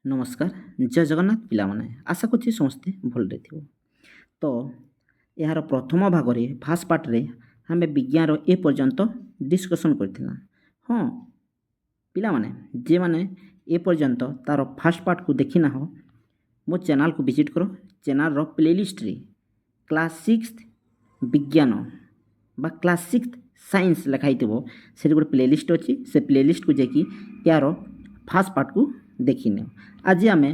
ନମସ୍କାର ଜୟ ଜଗନ୍ନାଥ ପିଲାମାନେ ଆଶା କରୁଛି ସମସ୍ତେ ଭଲରେ ଥିବ। ତ ଏହାର ପ୍ରଥମ ଭାଗରେ ଫାର୍ଷ୍ଟ ପାର୍ଟରେ ଆମେ ବିଜ୍ଞାନର ଏ ପର୍ଯ୍ୟନ୍ତ ଡିସ୍କସନ୍ କରିଥିଲା। ହଁ ପିଲାମାନେ ଯେମାନେ ଏ ପର୍ଯ୍ୟନ୍ତ ତାର ଫାର୍ଷ୍ଟ ପାର୍ଟକୁ ଦେଖିନାହ ମୋ ଚ୍ୟାନେଲକୁ ଭିଜିଟ୍ କର। ଚ୍ୟାନେଲର ପ୍ଲେଲିଷ୍ଟରେ କ୍ଲାସ୍ 6 ବିଜ୍ଞାନ ବା କ୍ଲାସ୍ 6 ସାଇନ୍ସ ଲେଖା ହେଇଥିବ। ସେଠି ଗୋଟେ ପ୍ଲେଲିଷ୍ଟ ଅଛି। ସେ ପ୍ଲେଲିଷ୍ଟକୁ ଯାଇକି ଏହାର ଫାର୍ଷ୍ଟ ପାର୍ଟକୁ ଦେଖିନିଅ। ଆଜି ଆମେ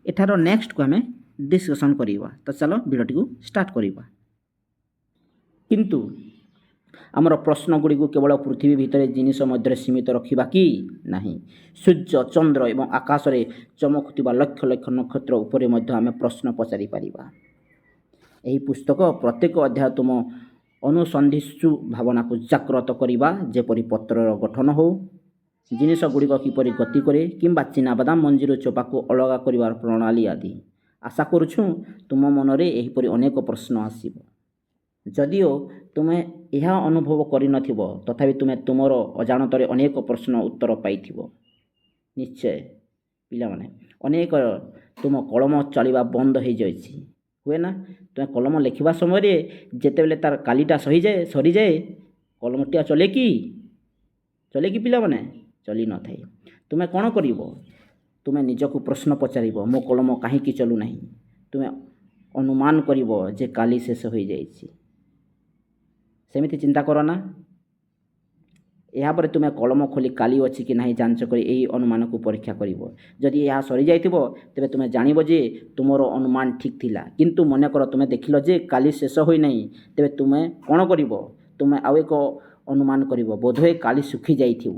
ଏଠାର ନେକ୍ସଟକୁ ଆମେ ଡିସ୍କସନ୍ କରିବା। ତ ଚାଲ ଭିଡ଼ିଓଟିକୁ ଷ୍ଟାର୍ଟ କରିବା। କିନ୍ତୁ ଆମର ପ୍ରଶ୍ନଗୁଡ଼ିକୁ କେବଳ ପୃଥିବୀ ଭିତରେ ଜିନିଷ ମଧ୍ୟରେ ସୀମିତ ରଖିବା କି ନାହିଁ, ସୂର୍ଯ୍ୟ ଚନ୍ଦ୍ର ଏବଂ ଆକାଶରେ ଚମକୁଥିବା ଲକ୍ଷ ଲକ୍ଷ ନକ୍ଷତ୍ର ଉପରେ ମଧ୍ୟ ଆମେ ପ୍ରଶ୍ନ ପଚାରିପାରିବା। ଏହି ପୁସ୍ତକ ପ୍ରତ୍ୟେକ ଅଧ୍ୟାୟ ତୁମ ଅନୁସନ୍ଧିତ୍ସୁ ଭାବନାକୁ ଜାଗ୍ରତ କରିବା, ଯେପରି ପତ୍ରର ଗଠନ ହେଉ, ଜିନିଷଗୁଡ଼ିକ କିପରି ଗତି କରେ କିମ୍ବା ଚିନାବାଦାମ ମଞ୍ଜିର ଚୋପାକୁ ଅଲଗା କରିବାର ପ୍ରଣାଳୀ ଆଦି। ଆଶା କରୁଛୁ ତୁମ ମନରେ ଏହିପରି ଅନେକ ପ୍ରଶ୍ନ ଆସିବ। ଯଦିଓ ତୁମେ ଏହା ଅନୁଭବ କରିନଥିବ, ତଥାପି ତୁମେ ତୁମର ଅଜାଣତରେ ଅନେକ ପ୍ରଶ୍ନ ଉତ୍ତର ପାଇଥିବ। ନିଶ୍ଚୟ ପିଲାମାନେ, ଅନେକ ତୁମ କଲମ ଚାଲିବା ବନ୍ଦ ହୋଇଯାଇଛି। ହୁଏ ନା ତୁମେ କଲମ ଲେଖିବା ସମୟରେ ଯେତେବେଳେ ତାର କାଲିଟା ସରିଯାଏ କଲମଟି ଚଲେ କି ପିଲାମାନେ? ଚଲି ନଥାଏ। ତୁମେ କ'ଣ କରିବ? ତୁମେ ନିଜକୁ ପ୍ରଶ୍ନ ପଚାରିବ, ମୋ କଲମ କାହିଁକି ଚଲୁନାହିଁ? ତୁମେ ଅନୁମାନ କରିବ ଯେ କାଲି ଶେଷ ହୋଇଯାଇଛି। ସେମିତି ଚିନ୍ତା କର ନା। ଏହାପରେ ତୁମେ କଲମ ଖୋଲି କାଲି ଅଛି କି ନାହିଁ ଯାଞ୍ଚ କରି ଏହି ଅନୁମାନକୁ ପରୀକ୍ଷା କରିବ। ଯଦି ଏହା ସରିଯାଇଥିବ ତେବେ ତୁମେ ଜାଣିବ ଯେ ତୁମର ଅନୁମାନ ଠିକ୍ ଥିଲା। କିନ୍ତୁ ମନେକର ତୁମେ ଦେଖିଲ ଯେ କାଲି ଶେଷ ହୋଇନାହିଁ, ତେବେ ତୁମେ କ'ଣ କରିବ? ତୁମେ ଆଉ ଏକ ଅନୁମାନ କରିବ, ବୋଧହୁଏ କାଲି ଶୁଖିଯାଇଥିବ।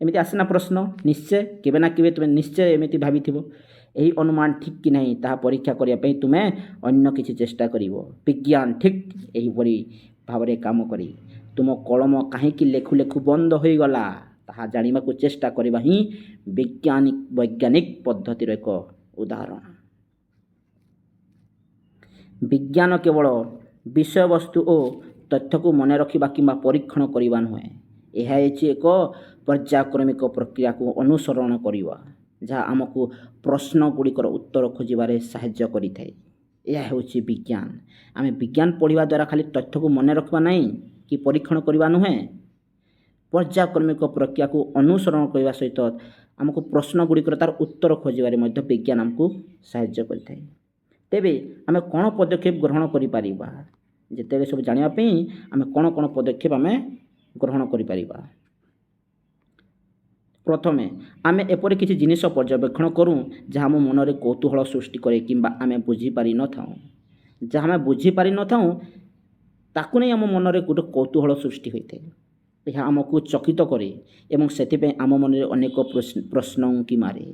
ଏମିତି ଆସେନା ପ୍ରଶ୍ନ? ନିଶ୍ଚୟ କେବେ ନା କେବେ ତୁମେ ନିଶ୍ଚୟ ଏମିତି ଭାବିଥିବ। ଏହି ଅନୁମାନ ଠିକ୍ କି ନାହିଁ ତାହା ପରୀକ୍ଷା କରିବା ପାଇଁ ତୁମେ ଅନ୍ୟ କିଛି ଚେଷ୍ଟା କରିବ। ବିଜ୍ଞାନ ଠିକ୍ ଏହିପରି ଭାବରେ କାମ କରେ। ତୁମ କଲମ କାହିଁକି ଲେଖୁ ଲେଖୁ ବନ୍ଦ ହୋଇଗଲା ତାହା ଜାଣିବାକୁ ଚେଷ୍ଟା କରିବା ହିଁ ବୈଜ୍ଞାନିକ ପଦ୍ଧତିର ଏକ ଉଦାହରଣ। ବିଜ୍ଞାନ କେବଳ ବିଷୟବସ୍ତୁ ଓ ତଥ୍ୟକୁ ମନେ ରଖିବା କିମ୍ବା ପରୀକ୍ଷଣ କରିବା ନୁହେଁ। ଏହା ହେଉଛି ଏକ ପର୍ଯ୍ୟାୟକ୍ରମିକ ପ୍ରକ୍ରିୟାକୁ ଅନୁସରଣ କରିବା, ଯାହା ଆମକୁ ପ୍ରଶ୍ନଗୁଡ଼ିକର ଉତ୍ତର ଖୋଜିବାରେ ସାହାଯ୍ୟ କରିଥାଏ। ଏହା ହେଉଛି ବିଜ୍ଞାନ। ଆମେ ବିଜ୍ଞାନ ପଢ଼ିବା ଦ୍ୱାରା ଖାଲି ତଥ୍ୟକୁ ମନେ ରଖିବା ନାହିଁ କି ପରୀକ୍ଷଣ କରିବା ନୁହେଁ। ପର୍ଯ୍ୟାୟକ୍ରମିକ ପ୍ରକ୍ରିୟାକୁ ଅନୁସରଣ କରିବା ସହିତ ଆମକୁ ପ୍ରଶ୍ନଗୁଡ଼ିକର ତାର ଉତ୍ତର ଖୋଜିବାରେ ମଧ୍ୟ ବିଜ୍ଞାନ ଆମକୁ ସାହାଯ୍ୟ କରିଥାଏ। ତେବେ ଆମେ କ'ଣ ପଦକ୍ଷେପ ଗ୍ରହଣ କରିପାରିବା? ଯେତେବେଳେ ସବୁ ଜାଣିବା ପାଇଁ ଆମେ କ'ଣ ପଦକ୍ଷେପ ଆମେ ଗ୍ରହଣ କରିପାରିବା? ପ୍ରଥମେ ଆମେ ଏପରି କିଛି ଜିନିଷ ପର୍ଯ୍ୟବେକ୍ଷଣ କରୁ ଯାହା ଆମ ମନରେ କୌତୂହଳ ସୃଷ୍ଟି କରେ କିମ୍ବା ଆମେ ବୁଝିପାରିନଥାଉ। ଯାହା ଆମେ ବୁଝିପାରିନଥାଉ ତାକୁ ନେଇ ଆମ ମନରେ ଗୋଟେ କୌତୂହଳ ସୃଷ୍ଟି ହୋଇଥାଏ। ଏହା ଆମକୁ ଚକିତ କରେ ଏବଂ ସେଥିପାଇଁ ଆମ ମନରେ ଅନେକ ପ୍ରଶ୍ନ ଉଙ୍କି ମାରେ।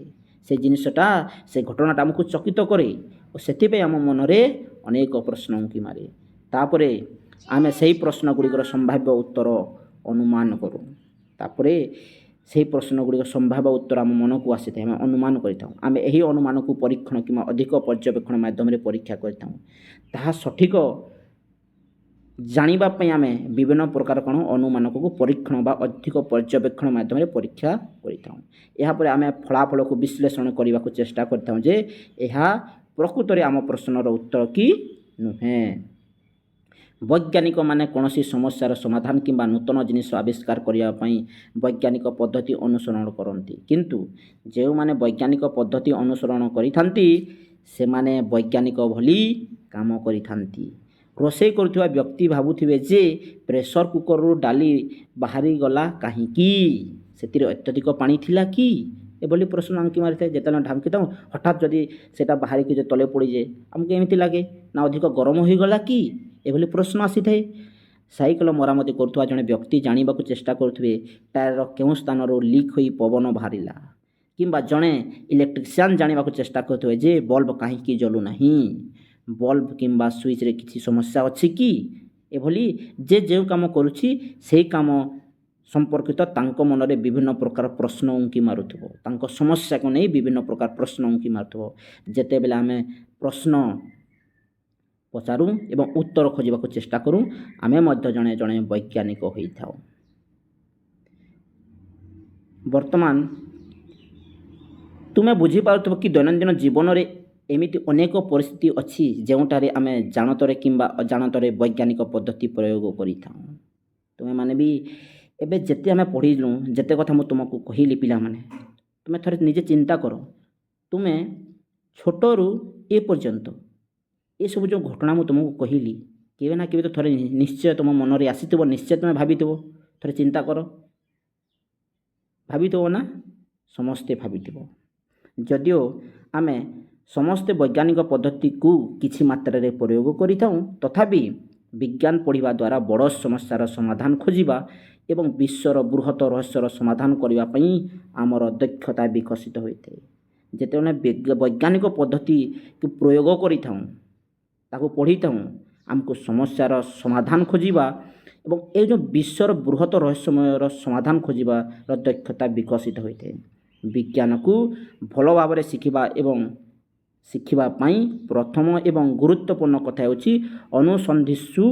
ସେ ଜିନିଷଟା, ସେ ଘଟଣାଟା ଆମକୁ ଚକିତ କରେ ଓ ସେଥିପାଇଁ ଆମ ମନରେ ଅନେକ ପ୍ରଶ୍ନ ଉଙ୍କି ମାରେ। ତାପରେ ଆମେ ସେହି ପ୍ରଶ୍ନଗୁଡ଼ିକର ସମ୍ଭାବ୍ୟ ଉତ୍ତର ଅନୁମାନ କରୁ। ତାପରେ ସେହି ପ୍ରଶ୍ନଗୁଡ଼ିକ ସମ୍ଭାବ୍ୟ ଉତ୍ତର ଆମ ମନକୁ ଆସିଥାଏ, ଆମେ ଅନୁମାନ କରିଥାଉ। ଆମେ ଏହି ଅନୁମାନକୁ ପରୀକ୍ଷଣ କିମ୍ବା ଅଧିକ ପର୍ଯ୍ୟବେକ୍ଷଣ ମାଧ୍ୟମରେ ପରୀକ୍ଷା କରିଥାଉ। ତାହା ସଠିକ ଜାଣିବା ପାଇଁ ଆମେ ବିଭିନ୍ନ ପ୍ରକାର ଅନୁମାନକୁ ପରୀକ୍ଷଣ ବା ଅଧିକ ପର୍ଯ୍ୟବେକ୍ଷଣ ମାଧ୍ୟମରେ ପରୀକ୍ଷା କରିଥାଉ। ଏହାପରେ ଆମେ ଫଳାଫଳକୁ ବିଶ୍ଳେଷଣ କରିବାକୁ ଚେଷ୍ଟା କରିଥାଉ ଯେ ଏହା ପ୍ରକୃତରେ ଆମ ପ୍ରଶ୍ନର ଉତ୍ତର କି ନୁହେଁ। ବୈଜ୍ଞାନିକମାନେ କୌଣସି ସମସ୍ୟାର ସମାଧାନ କିମ୍ବା ନୂତନ ଜିନିଷ ଆବିଷ୍କାର କରିବା ପାଇଁ ବୈଜ୍ଞାନିକ ପଦ୍ଧତି ଅନୁସରଣ କରନ୍ତି। କିନ୍ତୁ ଯେଉଁମାନେ ବୈଜ୍ଞାନିକ ପଦ୍ଧତି ଅନୁସରଣ କରିଥାନ୍ତି ସେମାନେ ବୈଜ୍ଞାନିକ ଭଳି କାମ କରିଥାନ୍ତି। ରୋଷେଇ କରୁଥିବା ବ୍ୟକ୍ତି ଭାବୁଥିବେ ଯେ ପ୍ରେସର କୁକରରୁ ଡାଲି ବାହାରିଗଲା କାହିଁକି? ସେଥିରେ ଅତ୍ୟଧିକ ପାଣି ଥିଲା କି? ଏଭଳି ପ୍ରଶ୍ନ ଉଙ୍କି ମାରିଥାଏ। ଯେତେବେଳେ ଢାଙ୍କିଥାଉ ହଠାତ୍ ଯଦି ସେଇଟା ବାହାରିକି ଯେ ତଳେ ପଡ଼ିଯାଏ ଆମକୁ ଏମିତି ଲାଗେ ନା ଅଧିକ ଗରମ ହୋଇଗଲା କି? ଏଭଳି ପ୍ରଶ୍ନ ଆସିଥାଏ। ସାଇକେଲ ମରାମତି କରୁଥିବା ଜଣେ ବ୍ୟକ୍ତି ଜାଣିବାକୁ ଚେଷ୍ଟା କରୁଥିବେ ଟାୟାରର କେଉଁ ସ୍ଥାନରୁ ଲିକ୍ ହୋଇ ପବନ ବାହାରିଲା, କିମ୍ବା ଜଣେ ଇଲେକ୍ଟ୍ରିସିଆନ୍ ଜାଣିବାକୁ ଚେଷ୍ଟା କରୁଥିବେ ଯେ ବଲ୍ବ କାହିଁକି ଜଳୁନାହିଁ, ବଲ୍ବ କିମ୍ବା ସୁଇଚ୍ରେ କିଛି ସମସ୍ୟା ଅଛି କି? ଏଭଳି ଯେ ଯେଉଁ କାମ କରୁଛି ସେହି କାମ ସମ୍ପର୍କିତ ତାଙ୍କ ମନରେ ବିଭିନ୍ନ ପ୍ରକାର ପ୍ରଶ୍ନ ଉଙ୍କି ମାରୁଥିବ। ତାଙ୍କ ସମସ୍ୟାକୁ ନେଇ ବିଭିନ୍ନ ପ୍ରକାର ପ୍ରଶ୍ନ ଉଙ୍କି ମାରୁଥିବ। ଯେତେବେଳେ ଆମେ ପ୍ରଶ୍ନ ପଚାରୁ ଏବଂ ଉତ୍ତର ଖୋଜିବାକୁ ଚେଷ୍ଟା କରୁ ଆମେ ମଧ୍ୟ ଜଣେ ଜଣେ ବୈଜ୍ଞାନିକ ହୋଇଥାଉ। ବର୍ତ୍ତମାନ ତୁମେ ବୁଝିପାରୁଥିବ କି ଦୈନନ୍ଦିନ ଜୀବନରେ ଏମିତି ଅନେକ ପରିସ୍ଥିତି ଅଛି ଯେଉଁଠାରେ ଆମେ ଜାଣତରେ କିମ୍ବା ଅଜାଣତରେ ବୈଜ୍ଞାନିକ ପଦ୍ଧତି ପ୍ରୟୋଗ କରିଥାଉ। ତୁମେମାନେ ବି ଏବେ ଯେତେ ଆମେ ପଢ଼ିଲୁ, ଯେତେ କଥା ମୁଁ ତୁମକୁ କହିଲି ପିଲାମାନେ, ତୁମେ ଥରେ ନିଜେ ଚିନ୍ତା କର। ତୁମେ ଛୋଟରୁ ଏ ପର୍ଯ୍ୟନ୍ତ ଏସବୁ ଯେଉଁ ଘଟଣା ମୁଁ ତୁମକୁ କହିଲି, କେବେ ନା କେବେ ତ ଥରେ ନିଶ୍ଚୟ ତୁମ ମନରେ ଆସିଥିବ, ନିଶ୍ଚୟ ତୁମେ ଭାବିଥିବ। ଥରେ ଚିନ୍ତା କର, ଭାବିଥିବ ନା? ସମସ୍ତେ ଭାବିଥିବ। ଯଦିଓ ଆମେ ସମସ୍ତେ ବୈଜ୍ଞାନିକ ପଦ୍ଧତିକୁ କିଛି ମାତ୍ରାରେ ପ୍ରୟୋଗ କରିଥାଉ, ତଥାପି ବିଜ୍ଞାନ ପଢ଼ିବା ଦ୍ୱାରା ବଡ଼ ସମସ୍ୟାର ସମାଧାନ ଖୋଜିବା ଏବଂ ବିଶ୍ୱର ବୃହତ ରହସ୍ୟର ସମାଧାନ କରିବା ପାଇଁ ଆମର ଦକ୍ଷତା ବିକଶିତ ହୋଇଥାଏ। ଯେତେବେଳେ ବୈଜ୍ଞାନିକ ପଦ୍ଧତିକୁ ପ୍ରୟୋଗ କରିଥାଉ, ତାକୁ ପଢ଼ିଥାଉ, ଆମକୁ ସମସ୍ୟାର ସମାଧାନ ଖୋଜିବା ଏବଂ ଏ ଯେଉଁ ବିଶ୍ୱର ବୃହତ ରହସ୍ୟମୟର ସମାଧାନ ଖୋଜିବାର ଦକ୍ଷତା ବିକଶିତ ହୋଇଥାଏ। ବିଜ୍ଞାନକୁ ଭଲ ଭାବରେ ଶିଖିବା ପାଇଁ ପ୍ରଥମ ଏବଂ ଗୁରୁତ୍ୱପୂର୍ଣ୍ଣ କଥା ହେଉଛି ଅନୁସନ୍ଧିତ୍ସୁ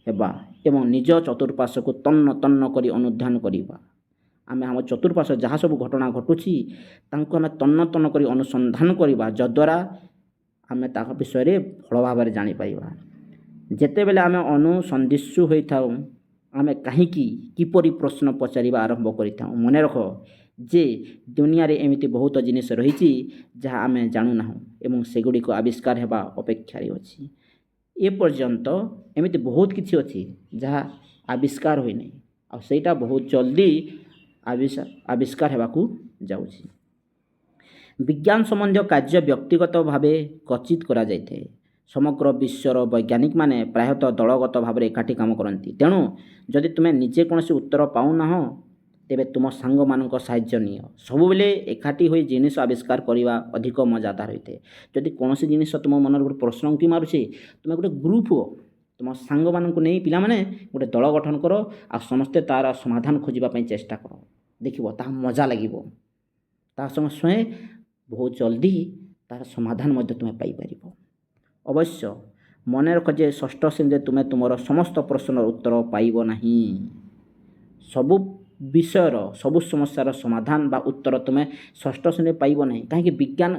ହେବା ଏବଂ ନିଜ ଚତୁଃପାର୍ଶ୍ୱକୁ ତନ୍ନ ତନ୍ନ କରି ଅନୁଧ୍ୟାନ କରିବା। ଆମେ ଆମ ଚତୁଃପାର୍ଶ୍ୱ ଯାହା ସବୁ ଘଟଣା ଘଟୁଛି ତାଙ୍କୁ ଆମେ ତନ୍ନ ତନ୍ନ କରି ଅନୁସନ୍ଧାନ କରିବା, ଯଦ୍ୱାରା ଆମେ ତାଙ୍କ ବିଷୟରେ ଭଲ ଭାବରେ ଜାଣିପାରିବା। ଯେତେବେଳେ ଆମେ ଅନୁସନ୍ଧିତ୍ସୁ ହୋଇଥାଉ, ଆମେ କାହିଁକି କିପରି ପ୍ରଶ୍ନ ପଚାରିବା ଆରମ୍ଭ କରିଥାଉ। ମନେ ରଖ ଯେ ଦୁନିଆରେ ଏମିତି ବହୁତ ଜିନିଷ ରହିଛି ଯାହା ଆମେ ଜାଣୁନାହୁଁ ଏବଂ ସେଗୁଡ଼ିକ ଆବିଷ୍କାର ହେବା ଅପେକ୍ଷାରେ ଅଛି। ଏପର୍ଯ୍ୟନ୍ତ ଏମିତି ବହୁତ କିଛି ଅଛି ଯାହା ଆବିଷ୍କାର ହୋଇନାହିଁ, ଆଉ ସେଇଟା ବହୁତ ଜଲ୍ଦି ଆବିଷ୍କାର ହେବାକୁ ଯାଉଛି। ବିଜ୍ଞାନ ସମ୍ବନ୍ଧୀୟ କାର୍ଯ୍ୟ ବ୍ୟକ୍ତିଗତ ଭାବେ କ୍ୱଚିତ କରାଯାଇଥାଏ। ସମଗ୍ର ବିଶ୍ୱର ବୈଜ୍ଞାନିକମାନେ ପ୍ରାୟତଃ ଦଳଗତ ଭାବରେ ଏକାଠି କାମ କରନ୍ତି। ତେଣୁ ଯଦି ତୁମେ ନିଜେ କୌଣସି ଉତ୍ତର ପାଉନାହଁ, ତେବେ ତୁମ ସାଙ୍ଗମାନଙ୍କ ସାହାଯ୍ୟ ନିଅ। ସବୁବେଳେ ଏକାଠି ହୋଇ ଜିନିଷ ଆବିଷ୍କାର କରିବା ଅଧିକ ମଜାଦାର ହୋଇଥାଏ। ଯଦି କୌଣସି ଜିନିଷ ତୁମ ମନରେ ଗୋଟେ ପ୍ରଶ୍ନ ଉଙ୍କି ମାରୁଛି, ତୁମେ ଗୋଟେ ଗ୍ରୁପ୍ ହୁଅ, ତୁମ ସାଙ୍ଗମାନଙ୍କୁ ନେଇ ପିଲାମାନେ ଗୋଟେ ଦଳ ଗଠନ କର, ଆଉ ସମସ୍ତେ ତା'ର ସମାଧାନ ଖୋଜିବା ପାଇଁ ଚେଷ୍ଟା କର। ଦେଖିବ ତାହା ମଜା ଲାଗିବ। ତା ସଙ୍ଗେ ବହୁତ ଜଲ୍ଦି ତା'ର ସମାଧାନ ମଧ୍ୟ ତୁମେ ପାଇପାରିବ। ଅବଶ୍ୟ ମନେ ରଖ ଯେ ଷଷ୍ଠ ଶ୍ରେଣୀରେ ତୁମେ ତୁମର ସମସ୍ତ ପ୍ରଶ୍ନର ଉତ୍ତର ପାଇବ ନାହିଁ। ସବୁ ବିଷୟର ସବୁ ସମସ୍ୟାର ସମାଧାନ ବା ଉତ୍ତର ତୁମେ ଷଷ୍ଠ ଶ୍ରେଣୀରେ ପାଇବ ନାହିଁ। କାହିଁକି? ବିଜ୍ଞାନ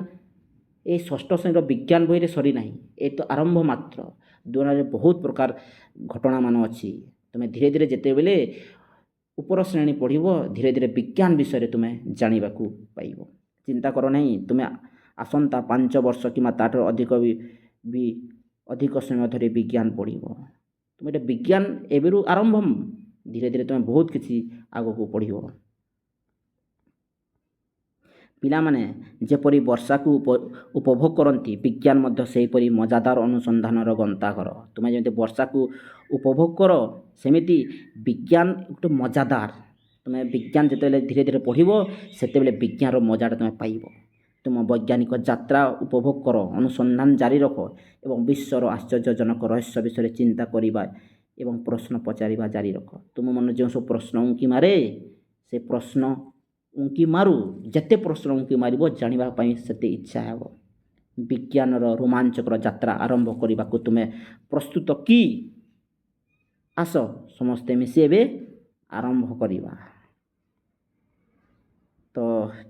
ଏ ଷଷ୍ଠ ଶ୍ରେଣୀର ବିଜ୍ଞାନ ବହିରେ ସରିନାହିଁ। ଏ ତ ଆରମ୍ଭ ମାତ୍ର। ଦୁନିଆରେ ବହୁତ ପ୍ରକାର ଘଟଣାମାନ ଅଛି। ତୁମେ ଧୀରେ ଧୀରେ ଯେତେବେଳେ ଉପର ଶ୍ରେଣୀ ପଢ଼ିବ, ଧୀରେ ଧୀରେ ବିଜ୍ଞାନ ବିଷୟରେ ତୁମେ ଜାଣିବାକୁ ପାଇବ। ଚିନ୍ତା କର ନାହିଁ, ତୁମେ ଆସନ୍ତା 5 ବର୍ଷ କିମ୍ବା ତା'ଠାରୁ ଅଧିକ ସମୟ ଧରି ବିଜ୍ଞାନ ପଢ଼ିବ। ତୁମେ ଏଇଟା ବିଜ୍ଞାନ ଏବେରୁ ଆରମ୍ଭ, ଧୀରେ ଧୀରେ ତୁମେ ବହୁତ କିଛି ଆଗକୁ ପଢ଼ିବ। ପିଲାମାନେ ଯେପରି ବର୍ଷାକୁ ଉପଭୋଗ କରନ୍ତି, ବିଜ୍ଞାନ ମଧ୍ୟ ସେହିପରି ମଜାଦାର ଅନୁସନ୍ଧାନର ଗନ୍ତାଘର। ତୁମେ ଯେମିତି ବର୍ଷାକୁ ଉପଭୋଗ କର, ସେମିତି ବିଜ୍ଞାନ ଗୋଟେ ମଜାଦାର। ତୁମେ ବିଜ୍ଞାନ ଯେତେବେଳେ ଧୀରେ ଧୀରେ ପଢ଼ିବ, ସେତେବେଳେ ବିଜ୍ଞାନର ମଜାଟା ତୁମେ ପାଇବ। ତୁମ ବୈଜ୍ଞାନିକ ଯାତ୍ରା ଉପଭୋଗ କର, ଅନୁସନ୍ଧାନ ଜାରି ରଖ ଏବଂ ବିଶ୍ୱର ଆଶ୍ଚର୍ଯ୍ୟଜନକ ରହସ୍ୟ ବିଷୟରେ ଚିନ୍ତା କରିବା ଏବଂ ପ୍ରଶ୍ନ ପଚାରିବା ଜାରି ରଖ। ତୁମ ମନରେ ଯେଉଁ ସବୁ ପ୍ରଶ୍ନ ଉଙ୍କି ମାରେ, ସେ ପ୍ରଶ୍ନ ଉଙ୍କି ମାରୁ, ଯେତେ ପ୍ରଶ୍ନ ଉଙ୍କି ମାରିବ ଜାଣିବା ପାଇଁ ସେତେ ଇଚ୍ଛା ହେବ। ବିଜ୍ଞାନର ରୋମାଞ୍ଚକର ଯାତ୍ରା ଆରମ୍ଭ କରିବାକୁ ତୁମେ ପ୍ରସ୍ତୁତ କି? ଆସ ସମସ୍ତେ ମିଶି ଏବେ ଆରମ୍ଭ କରିବା। ତ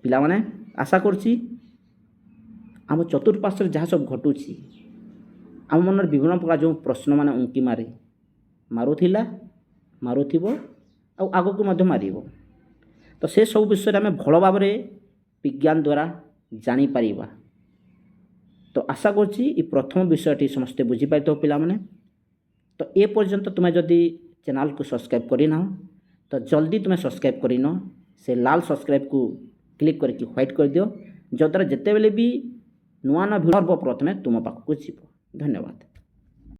ପିଲାମାନେ, ଆଶା କରୁଛି ଆମ ଚତୁଃପାର୍ଶ୍ୱରେ ଯାହା ସବୁ ଘଟୁଛି, ଆମ ମନରେ ବିଭିନ୍ନ ପ୍ରକାର ଯେଉଁ ପ୍ରଶ୍ନମାନେ ଉଙ୍କି ମାରୁଥିବ ଆଉ ଆଗକୁ ମଧ୍ୟ ମାରିବ, ତ ସେସବୁ ବିଷୟରେ ଆମେ ଭଲ ଭାବରେ ବିଜ୍ଞାନ ଦ୍ୱାରା ଜାଣିପାରିବା। ତ ଆଶା କରୁଛି ଏ ପ୍ରଥମ ବିଷୟଟି ସମସ୍ତେ ବୁଝିପାରିଥିବ ପିଲାମାନେ। ତ ଏ ପର୍ଯ୍ୟନ୍ତ ତୁମେ ଯଦି ଚ୍ୟାନେଲକୁ ସବସ୍କ୍ରାଇବ୍ କରିନାହ, ତ ଜଲ୍ଦି ତୁମେ ସବସ୍କ୍ରାଇବ୍ କରିନ, ସେ ଲାଲ ସବସ୍କ୍ରାଇବ୍କୁ କ୍ଲିକ୍ କରିକି ହ୍ୱାଇଟ୍ କରିଦିଅ, ଯଦ୍ୱାରା ଯେତେବେଳେ ବି ନୂଆ ଭିଡ଼ିଓ ପ୍ରଥମେ ତୁମ ପାଖକୁ ଯିବ। ଧନ୍ୟବାଦ।